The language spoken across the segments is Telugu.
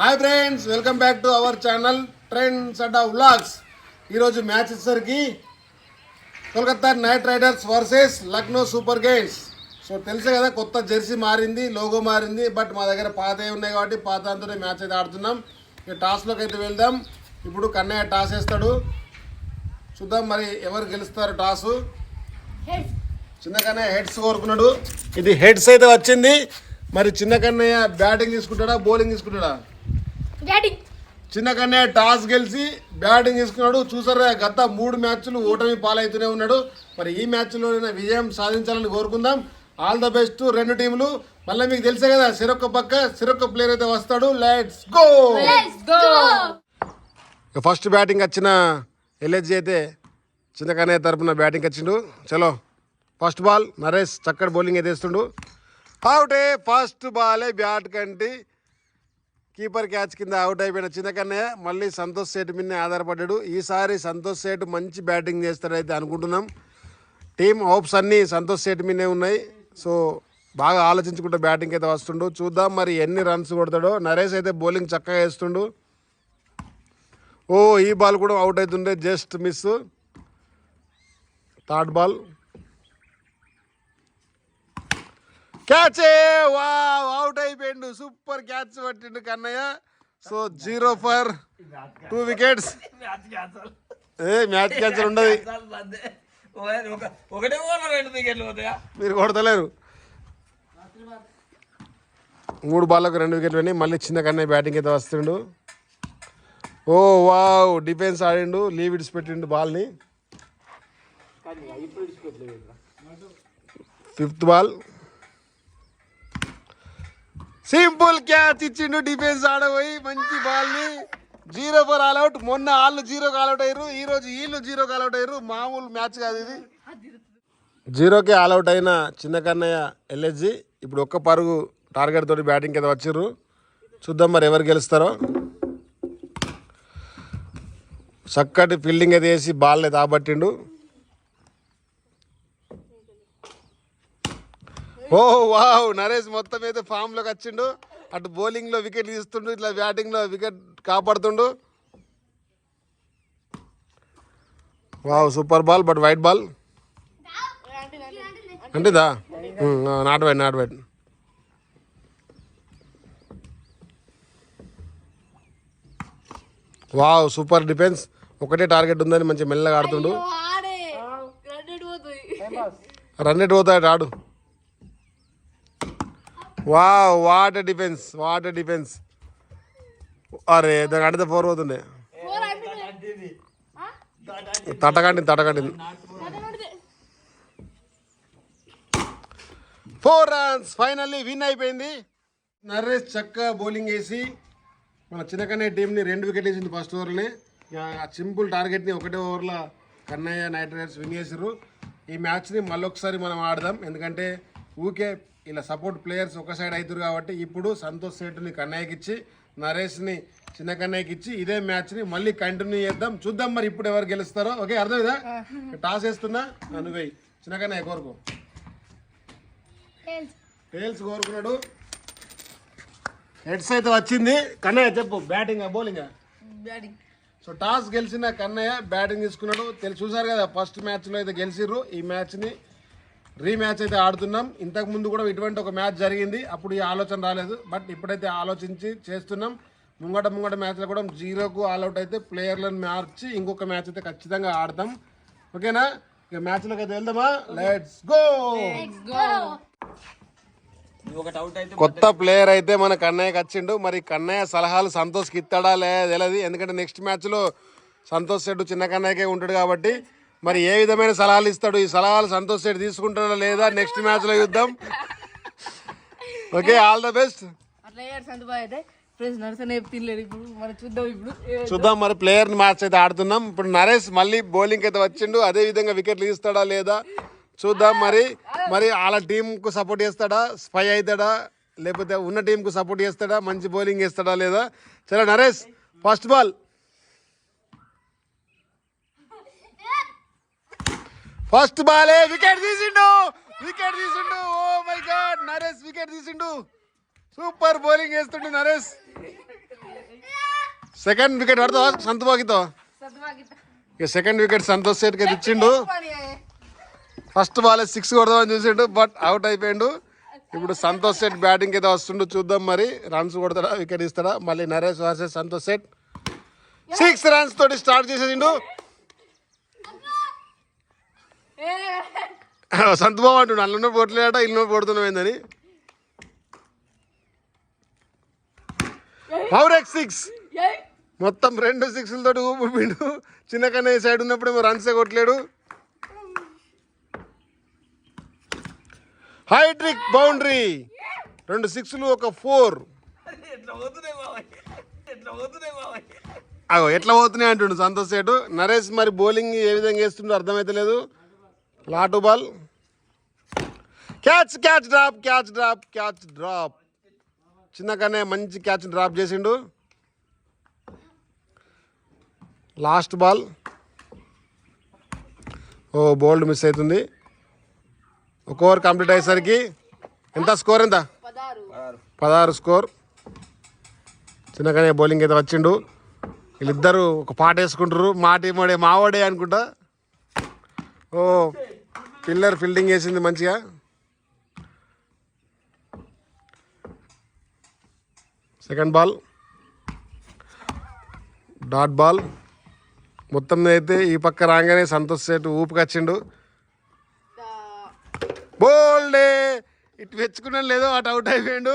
Hi friends, welcome back to our channel trends Adda vlogs. ఈరోజు మ్యాచ్ వచ్చేసరికి Kolkata knight riders versus Lucknow super kings. So తెలుసే కదా, కొత్త జెర్సీ మారింది, లోగో మారింది. బట్ మా దగ్గర పాతవి ఉన్నాయి కాబట్టి పాత అంతనే మ్యాచ్ అయితే ఆడుతున్నాం. ఇక టాస్లోకి అయితే వెళ్దాం. ఇప్పుడు కన్నయ్య టాస్ వేస్తాడు, చూద్దాం మరి ఎవరు గెలుస్తారు టాసు. చిన్న కన్నయ్య హెడ్స్ కోరుకున్నాడు, ఇది హెడ్స్ అయితే వచ్చింది. మరి చిన్న కన్నయ్య బ్యాటింగ్ తీసుకుంటాడా బౌలింగ్ తీసుకుంటాడా? చిన్న కన్నయ్య టాస్ గెలిచి బ్యాటింగ్ తీసుకున్నాడు. చూసారా, గత 3 మ్యాచ్లు ఓటమి పాలవుతూనే ఉన్నాడు. మరి ఈ మ్యాచ్లో విజయం సాధించాలని కోరుకుందాం. ఆల్ ద బెస్ట్ 2 టీములు. మళ్ళీ మీకు తెలుసే కదా, సిరొక్క పక్క సిరొక్క ప్లేయర్ అయితే వస్తాడు. Let's go. ఫస్ట్ బ్యాటింగ్ వచ్చిన ఎల్హెచ్జి అయితే చిన్న కన్నయ్య తరపున బ్యాటింగ్ వచ్చిండు. చలో ఫస్ట్ బాల్ నరేష్ చక్కటి బౌలింగ్ అయితే వేస్తుండు. అవుటే, ఫస్ట్ బాలే బ్యాట్ కంటి కీపర్ క్యాచ్ కింద అవుట్ అయిపోయిన చిన్న కన్నయ్య మళ్ళీ సంతోష్ సేట్ మీదనే ఆధారపడ్డాడు. ఈసారి సంతోష్ సేట్ మంచి బ్యాటింగ్ చేస్తాడైతే అనుకుంటున్నాం. టీమ్ హోప్స్ అన్నీ సంతోష్ సేట్ మీదనే ఉన్నాయి. సో బాగా ఆలోచించుకుంటూ బ్యాటింగ్ అయితే వస్తుండు. చూద్దాం మరి ఎన్ని రన్స్ కొడతాడో. నరేష్ అయితే బౌలింగ్ చక్కగా వేస్తుండు. ఓ, ఈ బాల్ కూడా అవుట్ అవుతుండే, just miss. Third ball catch, వా అవుట్ అయిపోయిండు. సూపర్ క్యాచ్ పట్టిండు Kannayya. So 0 for 2 wickets. Match cancel ఉండదు, మీరు కొడతలేరు. 3 బాల్లకు 2 వికెట్లు అని మళ్ళీ చిన్న కన్నయ్య బ్యాటింగ్ అయితే వస్తుండు. ఓ వావ్, డిఫెన్స్ ఆడిండు, లీవ్ ఇడ్స్ పెట్టిండు బాల్ని. 5th బాల్ సింపుల్ క్యాచ్ ఇచ్చిండు, డిఫెన్స్ ఆడబోయి మంచి బాల్ని. 0 for ఆల్అౌట్. మొన్న వాళ్ళు 0కి ఆల్అౌట్ అయ్యారు, ఈరోజు వీళ్ళు 0కి ఆల్అౌట్ అయ్యారు. మామూలు మ్యాచ్ కాదు ఇది. 0కి ఆల్అౌట్ అయిన చిన్న కన్నయ్య ఎల్హెచ్జి ఇప్పుడు ఒక్క పరుగు టార్గెట్ తోటి బ్యాటింగ్ అయితే వచ్చిర్రు. చూద్దాం మరి ఎవరు గెలుస్తారో. చక్కటి ఫీల్డింగ్ అయితే వేసి బాల్ అయితే ఆబట్టిండు. ఓ వావ్, నరేష్ మొత్తం అయితే ఫామ్లోకి వచ్చిండు. అటు బౌలింగ్లో వికెట్ తీస్తుండు, ఇట్లా బ్యాటింగ్లో వికెట్ కాపాడుతుండు. Wow, super ball, but wide ball అంటేదా, not wide. Wow, super defence. ఒకటే టార్గెట్ ఉందని మంచి మెల్లగా ఆడుతుండు. రన్ రేట్ పోతాడు ఆడు. Wow, what defence. అరే, దానికి అడితే 4 పోతుండే. తటకండి 4 runs. ఫైనల్లీ విన్ అయిపోయింది. నరేష్ చక్కగా బౌలింగ్ వేసి మన చిన్న కన్నయ్య టీంని 2 వికెట్లు వేసింది ఫస్ట్ ఓవర్లోనే. ఆ సింపుల్ టార్గెట్ని ఒకటే ఓవర్లో కన్నయ్య నైట్ రైడర్స్ విన్ చేసారు. ఈ మ్యాచ్ని మళ్ళొకసారి మనం ఆడదాం, ఎందుకంటే ఊకే ఇలా సపోర్ట్ ప్లేయర్స్ ఒక సైడ్ అవుతారు కాబట్టి. ఇప్పుడు సంతోష్ సేటుని కన్నయ్యకి ఇచ్చి, నరేష్ని చిన్న కన్నయ్యకి ఇచ్చి ఇదే మ్యాచ్ని మళ్ళీ కంటిన్యూ చేద్దాం. చూద్దాం మరి ఇప్పుడు ఎవరు గెలుస్తారో. ఓకే, అర్థమైందా? టాస్ వేస్తున్నా, నువ్వే చిన్న కన్నయ్య కోరుకో. టేల్స్ కోరుకున్నాడు. హెడ్స్ అయితే వచ్చింది. కన్నయ్య చెప్పు, బ్యాటింగ్ బౌలింగ్? సో టాస్ గెలిచిన కన్నయ్య బ్యాటింగ్ తీసుకున్నాడు. చూసారు కదా, ఫస్ట్ మ్యాచ్లో అయితే గెలిచిర్రు. ఈ మ్యాచ్ని రీమ్యాచ్ అయితే ఆడుతున్నాం. ఇంతకు ముందు కూడా ఇటువంటి ఒక మ్యాచ్ జరిగింది, అప్పుడు ఈ ఆలోచన రాలేదు. బట్ ఇప్పుడైతే ఆలోచించి చేస్తున్నాం. ముంగట మ్యాచ్లో కూడా 0కు ఆల్అౌట్ అయితే ప్లేయర్లను మార్చి ఇంకొక మ్యాచ్ అయితే ఖచ్చితంగా ఆడతాం. ఓకేనా? ఇక మ్యాచ్లోకి అయితే వెళ్దామా? Let's go. కొత్త ప్లేయర్ అయితే మన కన్నయ్యకి వచ్చిండు. మరి కన్నయ్య సలహాలు సంతోష్కి ఇస్తాడా తెలియదు, ఎందుకంటే నెక్స్ట్ మ్యాచ్లో సంతోష్ సెడ్డు చిన్న కన్నయ్యకే ఉంటాడు కాబట్టి. మరి ఏ విధమైన సలహాలు ఇస్తాడు, ఈ సలహాలు సంతోష్ సెట్ తీసుకుంటాడా లేదా, నెక్స్ట్ మ్యాచ్లో చూద్దాం. Okay, all the best. చూద్దాం మరి ప్లేయర్ మ్యాచ్ అయితే ఆడుతున్నాం. ఇప్పుడు నరేష్ మళ్ళీ బౌలింగ్ అయితే వచ్చిండు, అదే విధంగా వికెట్లు తీస్తాడా లేదా చూద్దాం. మరి వాళ్ళ టీంకు సపోర్ట్ చేస్తాడా, స్పై అవుతాడా, లేకపోతే ఉన్న టీంకు సపోర్ట్ చేస్తాడా, మంచి బౌలింగ్ వేస్తాడా లేదా. చలో నరేష్, ఫస్ట్ బాల్. ఫస్ట్ బాలే వికెట్ తీసిండు. Oh my god, Naresh wicket తీసిండు. సూపర్ బౌలింగ్ వేస్తుండు నరేష్. సెకండ్ వికెట్ పడతావా సంతబాగితో? ఇక సెకండ్ వికెట్ సంతోష్ సేట్కి అయితే ఇచ్చిండు. ఫస్ట్ బాల్ 6 కొడదామని చూసిండు, బట్ అవుట్ అయిపోయిండు. ఇప్పుడు సంతోష్ సేట్ బ్యాటింగ్ అయితే వస్తుండు, చూద్దాం మరి రన్స్ కొడతాడా వికెట్ ఇస్తాడా. మళ్ళీ నరేష్ వర్సెస్ సంతోష్ సేట్ 6 runs తోటి స్టార్ట్ చేసేసిండు. సంతబాబు అంటుండు అల్లున్న పోట్లేట ఇల్లు పోడుతున్నామైందని. పవర్ 6 మొత్తం 2 6లతోటి ఊపిపోయిండు. చిన్న కన్నా సైడ్ ఉన్నప్పుడేమో రన్సే కొట్టలేడు. హైట్రిక్ బౌండరీ, 2 6లు, ఒక 4. అగో ఎట్లా పోతున్నాయి అంటుండు సంతోష్ సేటు. నరేష్ మరి బౌలింగ్ ఏ విధంగా వేస్తుండో అర్థమైతలేదు. Lot ball, catch drop. చిన్న కన్నా మంచి క్యాచ్ డ్రాప్ చేసిండు. లాస్ట్ బాల్, ఓ బౌల్డ్ మిస్ అవుతుంది. ఒక ఓవర్ కంప్లీట్ అయ్యేసరికి ఎంత స్కోర్? ఎంత? 16 స్కోర్. చిన్నగానే బౌలింగ్ అయితే వచ్చిండు. వీళ్ళిద్దరు ఒక పాట వేసుకుంటారు, మావాడే అనుకుంటా. ఓ పిల్లర్ ఫీల్డింగ్ వేసింది మంచిగా. Second ball, dot ball. మొత్తం అయితే ఈ పక్క రాగానే సంతోష్ సేట్ ఊపుకొచ్చిండు. బోల్డే, ఇటు మెచ్చుకున్నాను లేదో అటు అవుట్ అయిపోయిండు.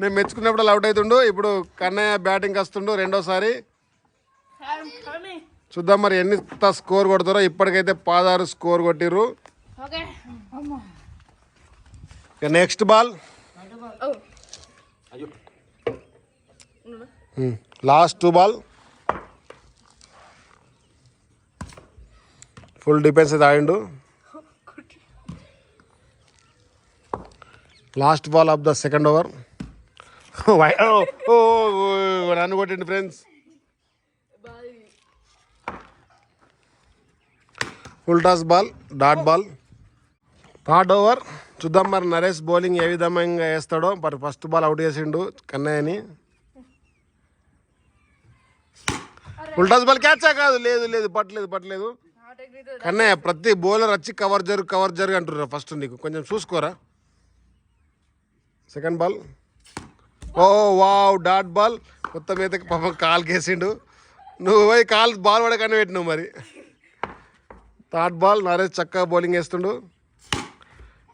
నేను మెచ్చుకున్నప్పుడు అవుట్ అవుతుండు. ఇప్పుడు కన్నయ్య బ్యాటింగ్ వస్తుండు రెండోసారి. చూద్దాం మరి ఎంత స్కోర్ కొడతారో. ఇప్పటికైతే 16 స్కోర్ కొట్టిర్రు. Next ball, last 2 ball. Full defence అయితే ఆడిండు. Last ball of the second over. నన్ను కొట్టిండు friends. Full toss ball, dot ball. Third over. చూద్దాం మరి నరేష్ బౌలింగ్ ఏ విధంగా వేస్తాడో. మరి ఫస్ట్ బాల్ అవుట్ చేసిండు కన్నయ్యని. ఫుల్ టాస్ బాల్, క్యాచా? కాదు, లేదు పట్టలేదు. కన్నయ్య ప్రతి బౌలర్ వచ్చి కవర్ జరుగు అంటున్నారు. ఫస్ట్ నీకు కొంచెం చూసుకోరా. సెకండ్ బాల్, ఓ వావ్, డాట్ బాల్. మొత్తం అయితే పాపం కాల్ కేసిండు. నువ్వు పోయి బాల్ పడకనే పెట్టినావు మరి. థర్డ్ బాల్, నరేష్ చక్కగా బౌలింగ్ వేస్తుండు.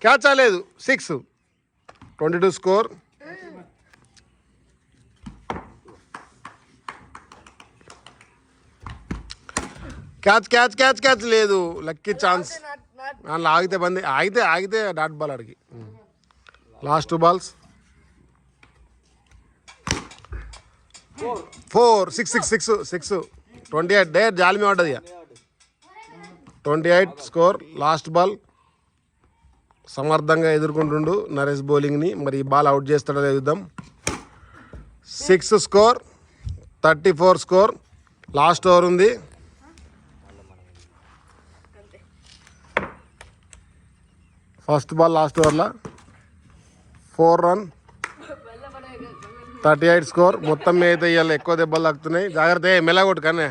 క్యాచా? లేదు, 6. 22 స్కోర్. క్యాచ్ లేదు. Lucky chance. అందులో ఆగితే బంది, ఆగితే డాట్ బాల్ అడిగి. Last 2 balls, 4 6 28. జాలిమి పడ్డది. 28 స్కోర్. Last ball. సమర్థంగా ఎదుర్కొంటుండు నరేష్ బౌలింగ్ని. మరి ఈ బాల్ అవుట్ చేస్తాడో చూద్దాం. 6 స్కోర్, 34 స్కోర్. లాస్ట్ ఓవర్ ఉంది. ఫస్ట్ బాల్ లాస్ట్ ఓవర్లో 4 రన్, 38 స్కోర్. మొత్తం అయితే ఇవాళ ఎక్కువ దెబ్బలు తాకుతున్నాయి. జాగ్రత్త, మెల్లగొట్టు కానీ.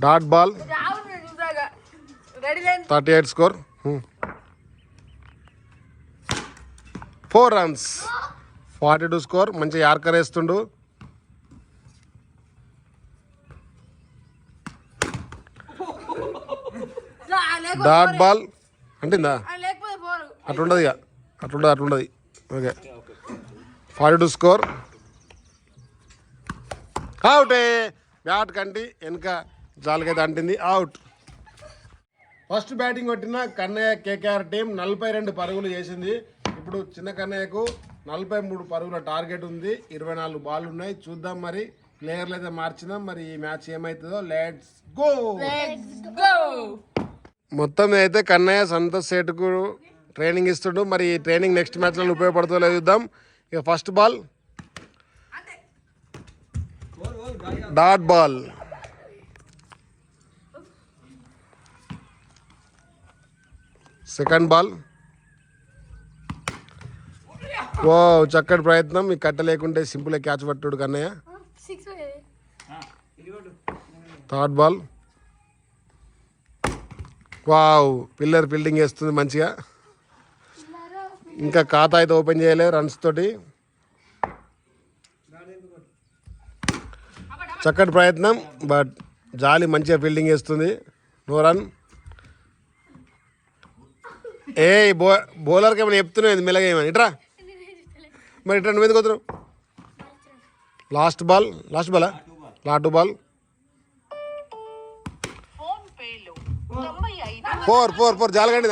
Dot ball, 38 score. 4 runs, 42 score. మంచి యార్కర్ వేస్తుండు. డాట్ బాల్ అంటుందా? అట్లుండదు ఇక, అట్లుండదు. Okay, 42 score. అవుటే. బ్యాట్ కంటి వెనక జాలకైతే అంటింది. అవుట్. ఫస్ట్ బ్యాటింగ్ కొట్టిన కన్నయ్య కేకేఆర్ టీం 42 పరుగులు చేసింది. ఇప్పుడు చిన్న కన్నయ్యకు 43 పరుగుల టార్గెట్ ఉంది. 24 బాల్ ఉన్నాయి. చూద్దాం మరి ప్లేయర్లు అయితే మార్చినాం. మరి ఈ మ్యాచ్ ఏమవుతుందో. Let's go. మొత్తం అయితే కన్నయ్య సంతోష్ సేటుకు ట్రైనింగ్ ఇస్తుండు. మరి ఈ ట్రైనింగ్ నెక్స్ట్ మ్యాచ్లో ఉపయోగపడుతుందో లేదు చూద్దాం. ఇక first ball, dot ball. Second ball, ఓ చక్కటి ప్రయత్నం. ఈ కట్ట లేకుంటే సింపుల్ క్యాచ్ పట్టుడు కన్నయ్య. Third ball. వావ్, పిల్లర్ ఫీల్డింగ్ వేస్తుంది మంచిగా. ఇంకా ఖాతా అయితే ఓపెన్ చేయలే రన్స్ తోటి. చక్కటి ప్రయత్నం, బట్ జాలి మంచిగా ఫీల్డింగ్ వేస్తుంది. No run. ఏ బౌలర్కి ఏమైనా చెప్తున్నావు మెల్లగా ఏమని ఇట్రా. మరి ఇట్లా నువ్వు ఎందుకు వద్దు. లాస్ట్ బాలా లాస్ట్ బాల్. 4 జాలగండి.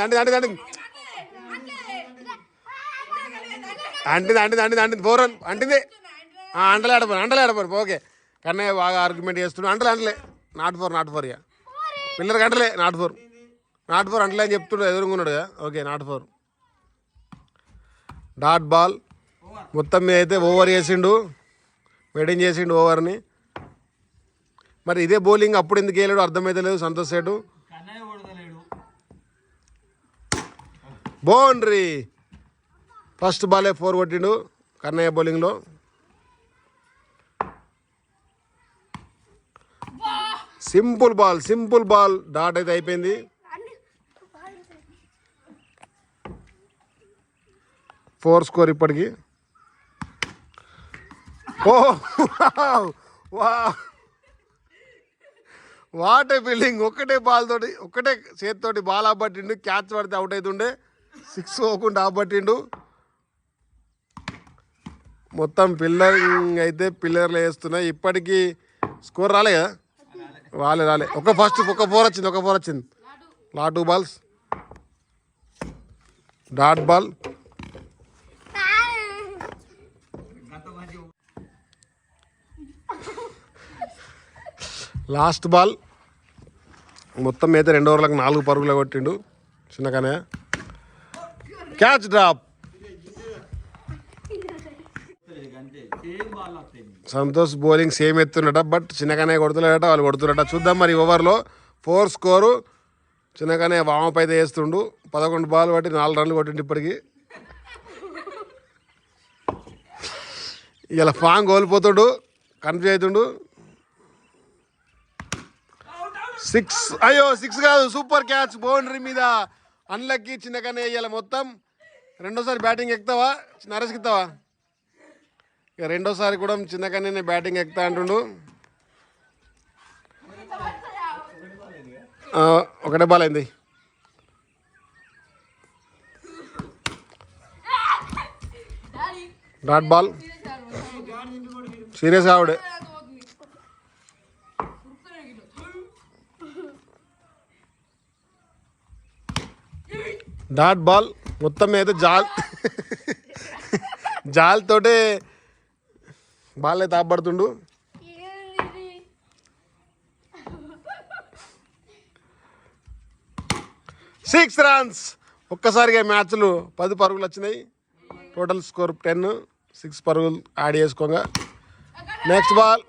అంటింది 4 రన్ అంటింది. అంటలే ఆడపోరు. ఓకే కన్నయ్య బాగా ఆర్గ్యుమెంట్ చేస్తున్నాడు. అంటలే నాట్ ఫోర్ ఇక పిల్లలకి అంటలే నాట్ ఫోర్ అంటలే అని చెప్తున్నాడు, ఎదురుకున్నాడు కదా. Okay not 4. Dot ball. మొత్తం మీద అయితే ఓవర్ చేసిండు, వెయిటింగ్ చేసిండు ఓవర్ని. మరి ఇదే బౌలింగ్ అప్పుడు ఎందుకు వేయలేడు అర్థమైతే లేదు సంతోష్ సేటు. బౌండరీ. ఫస్ట్ బాలే 4 కొట్టిండు కన్నయ్య బౌలింగ్లో. సింపుల్ బాల్ డాట్ అయితే అయిపోయింది. 4 స్కోర్ ఇప్పటికి. ఓ వాటే ఫీల్డింగ్. ఒక్కటే బాల్ తోటి ఒక్కటే చేతితోటి బాల్ ఆపట్టిండు. క్యాచ్ పడితే అవుట్ అవుతుండే. 6 పోకుండా ఆపట్టిండు. మొత్తం పిల్లరింగ్ అయితే పిల్లర్లు వేస్తున్నాయి. ఇప్పటికీ స్కోర్ రాలే కదా. రాలే. ఒక 4 వచ్చింది. లా 2 balls. Dot ball. Last ball. మొత్తం అయితే 2 ఓవర్లకు 4 పరుగులు కొట్టిండు చిన్నగానే. Catch drop. Santosh bowling same ఎత్తున్నట, బట్ చిన్నగానే కొడుతున్నాడట, వాళ్ళు కొడుతున్నట. చూద్దాం మరి ఓవర్లో. 4 స్కోరు. చిన్నగానే వామప్ అయితే వేస్తుండు. 11 బాల్ బట్టి 4 రన్లు కొట్టిండు ఇప్పటికి. ఇలా ఫాంగ్ కోల్పోతాడు, కన్ఫ్యూజ్ అవుతుండు. 6. అయ్యో 6 కాదు, సూపర్ క్యాచ్ బౌండరీ మీద. అన్లక్కి చిన్నగానే ఇవాళ మొత్తం. రెండోసారి బ్యాటింగ్ ఎక్కుతావా నరేష్కి ఇస్తావా? ఇక రెండోసారి కూడా చిన్నగానే బ్యాటింగ్ ఎక్కుతా అంటుండు. ఒకటే బాల్ అయింది. Dot ball. సీరియస్ ఆవిడే. Dot ball. మొత్తం మీద జాల్ తోటే బాల్ అయితే ఆపడుతుండు. Six runs. ఒక్కసారిగా మ్యాచ్లు 10 పరుగులు వచ్చినాయి. Total score 10. 6 పరుగులు యాడ్ చేసుకోగా. Next ball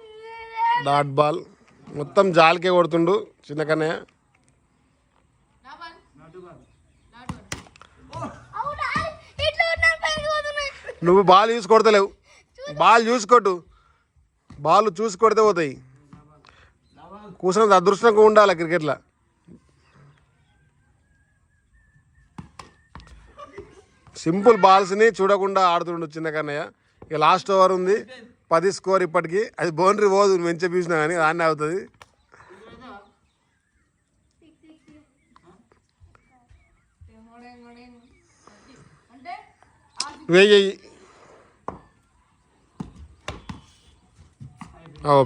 dot ball. మొత్తం జాల్కే కొడుతుండు చిన్నకన్నయ్య. నువ్వు బాల్ చూసి కొడతలేవు. బాల్ చూసి కొట్టు. బాల్ చూసి కొడితే పోతాయి. కూర్చున్నది అదృష్టంగా ఉండాలి క్రికెట్లో. సింపుల్ బాల్స్ని చూడకుండా ఆడుతుండు చిన్నకన్నయ్య. ఇక లాస్ట్ ఓవర్ ఉంది. 10 స్కోర్ ఇప్పటికి. అది బౌండరీ పోదు, మంచిగా చూసినా కానీ దాన్నే అవుతుంది. వెయ్యి.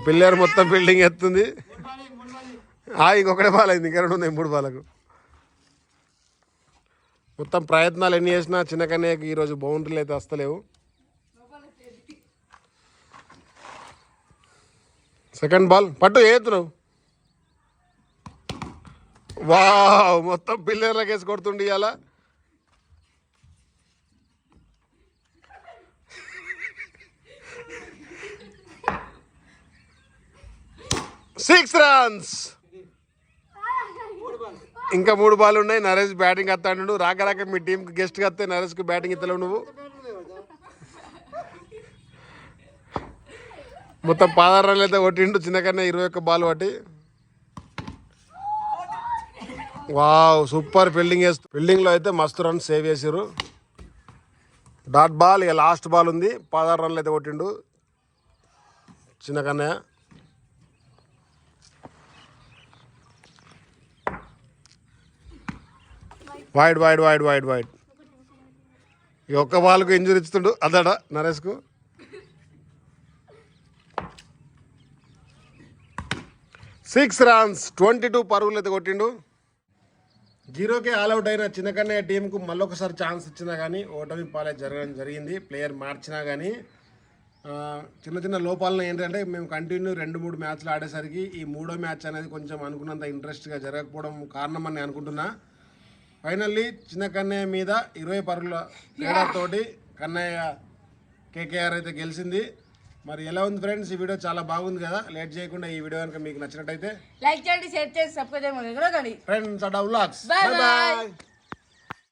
పిల్లర్ మొత్తం ఫీల్డింగ్ ఎత్తుంది. ఇంకొకటే బాల్ అయింది, ఇంకా 2 ఉన్నాయి 3 బాలకు. మొత్తం ప్రయత్నాలు ఎన్ని చేసినా చిన్నకన్నయ్యకి ఈరోజు బౌండరీలు అయితే వస్తలేవు. సెకండ్ బాల్ పట్టు ఏతున్నావు. వావ్, మొత్తం పిల్లర్లకు వేసి కొడుతుండి ఇవాళ. Six runs. ఇంకా 3 బాల్ ఉన్నాయి. నరేష్ బ్యాటింగ్ వస్తాడు. రాక మీ టీంకి గెస్ట్గా వస్తే నరేష్కి బ్యాటింగ్ ఇస్తలేవు నువ్వు. మొత్తం 16 రన్లు అయితే కొట్టిండు చిన్న కన్నా 21 బాల్ పట్టి. వావ్ సూపర్ ఫీల్డింగ్ లో అయితే మస్తు రన్ సేవ్ చేసారు. డాట్ బాల్ ఇక లాస్ట్ బాల్ ఉంది. 16 రన్లు అయితే కొట్టిండు చిన్న Kannayya. Wide wide wide wide wide. ఈ ఒక్క బాల్కు ఇంజురీ ఇస్తుండు అదడా నరేష్కు. సిక్స్ రన్స్ 22 పరుగులు అయితే కొట్టిండు. 0కే ఆల్అవుట్ అయిన చిన్న కన్నయ్య టీంకు మళ్ళొకసారి ఛాన్స్ ఇచ్చినా కానీ ఓటమి పాలే జరిగింది. ప్లేయర్ మార్చినా కానీ చిన్న చిన్న లోపాలను ఏంటంటే మేము కంటిన్యూ 2-3 మ్యాచ్లు ఆడేసరికి ఈ 3వ మ్యాచ్ అనేది కొంచెం అనుకున్నంత ఇంట్రెస్ట్గా జరగకపోవడం కారణమని నేను అనుకుంటున్నా. ఫైనల్లీ చిన్న కన్నయ్య మీద 20 పరుగుల తేడాతోటి కన్నయ్య కేకేఆర్ అయితే గెలిచింది. మరి ఎలా ఉంది ఫ్రెండ్స్ ఈ వీడియో? చాలా బాగుంది కదా. లేట్ చేయకుండా ఈ వీడియో కనుక మీకు నచ్చినట్టయితే లైక్ చేయండి, షేర్ చేసి సబ్స్క్రైబ్ చేయండి. ఫ్రెండ్స్ అడా వ్లాగ్స్. By by.